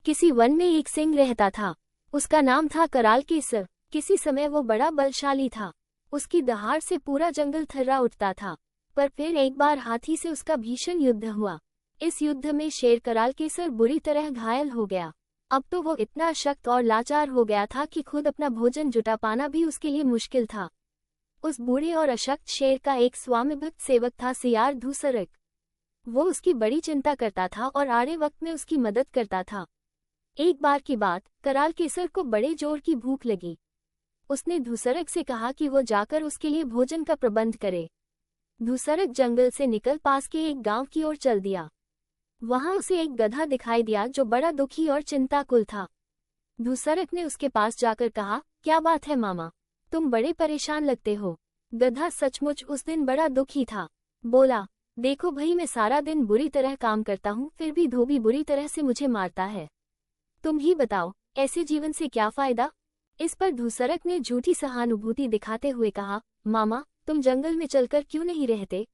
किसी वन में एक सिंह रहता था। उसका नाम था कराल केसर। किसी समय वो बड़ा बलशाली था। उसकी दहाड़ से पूरा जंगल थर्रा उठता था। पर फिर एक बार हाथी से उसका भीषण युद्ध हुआ। इस युद्ध में शेर कराल केसर बुरी तरह घायल हो गया। अब तो वो इतना अशक्त और लाचार हो गया था कि खुद अपना भोजन जुटा पाना भी उसके लिए मुश्किल था। उस बूढ़े और अशक्त शेर का एक स्वामिभक्त सेवक था, सियार धूसरक। वो उसकी बड़ी चिंता करता था और आड़े वक्त में उसकी मदद करता था। एक बार की बात, कराल केसर को बड़े जोर की भूख लगी। उसने धूसरक से कहा कि वो जाकर उसके लिए भोजन का प्रबंध करे। धूसरक जंगल से निकल पास के एक गांव की ओर चल दिया। वहां उसे एक गधा दिखाई दिया जो बड़ा दुखी और चिंताकुल था। धूसरक ने उसके पास जाकर कहा, क्या बात है मामा, तुम बड़े परेशान लगते हो। गधा सचमुच उस दिन बड़ा दुखी था। बोला, देखो भाई, मैं सारा दिन बुरी तरह काम करता हूँ, फिर भी धोबी बुरी तरह से मुझे मारता है। तुम ही बताओ, ऐसे जीवन से क्या फायदा। इस पर धूसरक ने झूठी सहानुभूति दिखाते हुए कहा, मामा, तुम जंगल में चलकर क्यों नहीं रहते।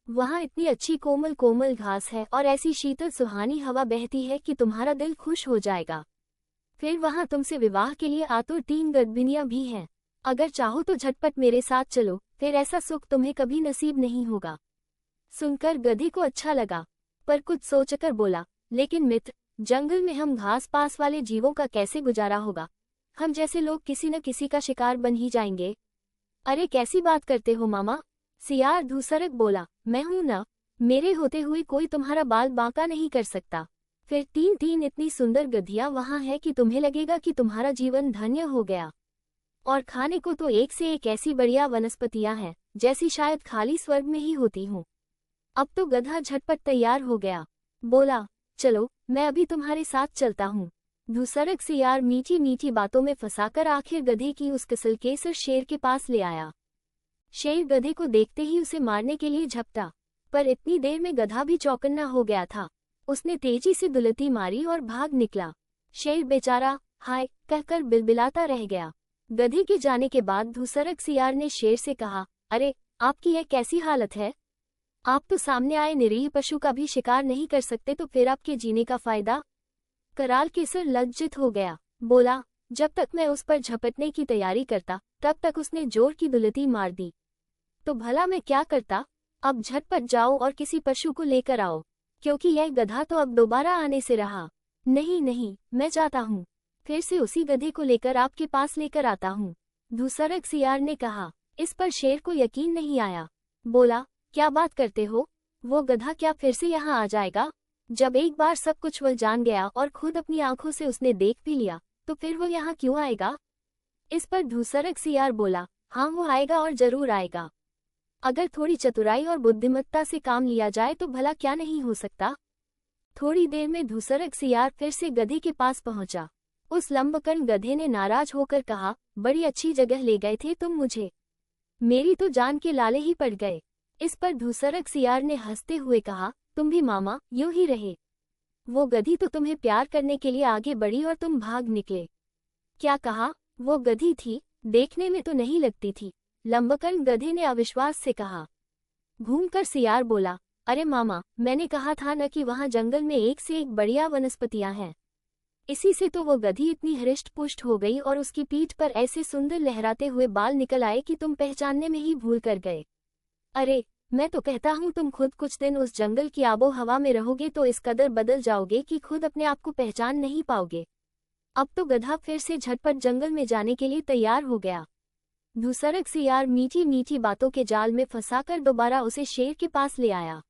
वहाँ इतनी अच्छी कोमल कोमल घास है और ऐसी शीतल सुहानी हवा बहती है कि तुम्हारा दिल खुश हो जाएगा। फिर वहाँ तुमसे विवाह के लिए आतुर 3 गदबिनियां भी हैं। अगर चाहो तो झटपट मेरे साथ चलो, फिर ऐसा सुख तुम्हें कभी नसीब नहीं होगा। सुनकर गधे को अच्छा लगा, पर कुछ सोचकर बोला, लेकिन मित्र, जंगल में हम घास पास वाले जीवों का कैसे गुजारा होगा। हम जैसे लोग किसी न किसी का शिकार बन ही जाएंगे। अरे कैसी बात करते हो मामा, सियार धूसरक बोला, मैं हूं ना, मेरे होते हुए कोई तुम्हारा बाल बांका नहीं कर सकता। फिर 3 इतनी सुंदर गधियां वहां है कि तुम्हें लगेगा कि तुम्हारा जीवन धन्य हो गया। और खाने को तो एक से एक ऐसी बढ़िया वनस्पतियां हैं, जैसी शायद खाली स्वर्ग में ही होती हूँ। अब तो गधा झटपट तैयार हो गया। बोला, चलो, मैं अभी तुम्हारे साथ चलता हूँ। धूसरक सियार मीठी मीठी बातों में फंसाकर आखिर गधे की उस कसल केसर शेर के पास ले आया। शेर गधे को देखते ही उसे मारने के लिए झपटा, पर इतनी देर में गधा भी चौकन्ना हो गया था। उसने तेजी से दुलती मारी और भाग निकला। शेर बेचारा हाय कहकर बिलबिलाता रह गया। गधे के जाने के बाद धूसरक सियार ने शेर से कहा, अरे, आपकी यह कैसी हालत है। आप तो सामने आए निरीह पशु का भी शिकार नहीं कर सकते, तो फिर आपके जीने का फायदा। कराल केसर लज्जित हो गया। बोला, जब तक मैं उस पर झपटने की तैयारी करता, तब तक उसने जोर की दुलती मार दी। तो भला मैं क्या करता। अब झटपट जाओ और किसी पशु को लेकर आओ, क्योंकि यह गधा तो अब दोबारा आने से रहा नहीं। नहीं, मैं जाता हूँ, फिर से उसी गधे को लेकर आपके पास लेकर आता हूँ। धूसरक सियार ने कहा। इस पर शेर को यकीन नहीं आया। बोला, क्या बात करते हो, वो गधा क्या फिर से यहाँ आ जाएगा। जब एक बार सब कुछ वो जान गया और खुद अपनी आंखों से उसने देख भी लिया, तो फिर वो यहाँ क्यों आएगा। इस पर धूसरक सियार बोला, हाँ, वो आएगा और जरूर आएगा। अगर थोड़ी चतुराई और बुद्धिमत्ता से काम लिया जाए तो भला क्या नहीं हो सकता। थोड़ी देर में धूसरक सियार फिर से गधे के पास पहुंचा। उस लंबकर्ण गधे ने नाराज होकर कहा, बड़ी अच्छी जगह ले गए थे तुम मुझे, मेरी तो जान के लाले ही पड़ गए। इस पर धूसरक सियार ने हंसते हुए कहा, तुम भी मामा यूं ही रहे। वो गधी तो तुम्हें प्यार करने के लिए आगे बढ़ी और तुम भाग निकले। क्या कहा, वो गधी थी, देखने में तो नहीं लगती थी। लंबकर्ण गधे ने अविश्वास से कहा। घूमकर सियार बोला, अरे मामा, मैंने कहा था न कि वहां जंगल में एक से एक बढ़िया वनस्पतियां हैं। इसी से तो वो गधी इतनी हृष्ट पुष्ट हो गई और उसकी पीठ पर ऐसे सुंदर लहराते हुए बाल निकल आए कि तुम पहचानने में ही भूल कर गए। अरे, मैं तो कहता हूँ तुम खुद कुछ दिन उस जंगल की आबो हवा में रहोगे तो इस कदर बदल जाओगे कि खुद अपने आप को पहचान नहीं पाओगे। अब तो गधा फिर से झटपट जंगल में जाने के लिए तैयार हो गया। धूसरक सियार मीठी मीठी बातों के जाल में फंसाकर दोबारा उसे शेर के पास ले आया।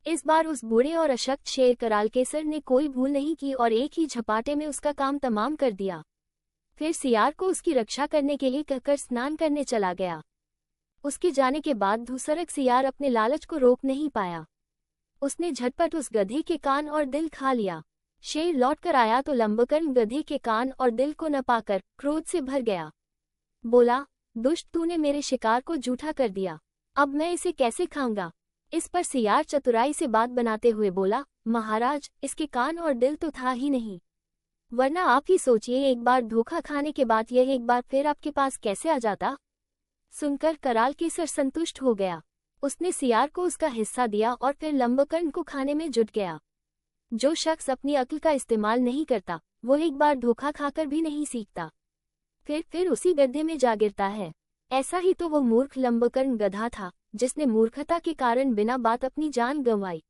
इस बार उस बूढ़े और अशक्त शेर कराल केसर ने कोई भूल नहीं की और एक ही झपाटे में उसका काम तमाम कर दिया। फिर सियार को उसकी रक्षा करने के लिए कहकर स्नान करने चला गया। उसके जाने के बाद धूसरक सियार अपने लालच को रोक नहीं पाया। उसने झटपट उस गधे के कान और दिल खा लिया। शेर लौटकर आया तो लंबकर्ण गधे के कान और दिल को न पाकर क्रोध से भर गया। बोला, दुष्ट, तूने मेरे शिकार को जूठा कर दिया, अब मैं इसे कैसे खाऊंगा। इस पर सियार चतुराई से बात बनाते हुए बोला, महाराज, इसके कान और दिल तो था ही नहीं, वरना आप ही सोचिए, एक बार धोखा खाने के बाद यह एक बार फिर आपके पास कैसे आ जाता। सुनकर कराल केसर संतुष्ट हो गया। उसने सियार को उसका हिस्सा दिया और फिर लंबकर्ण को खाने में जुट गया। जो शख्स अपनी अक्ल का इस्तेमाल नहीं करता, वो एक बार धोखा खाकर भी नहीं सीखता, फिर उसी गड्ढे में जा गिरता है। ऐसा ही तो वो मूर्ख लंबकर्ण गधा था, जिसने मूर्खता के कारण बिना बात अपनी जान गंवाई।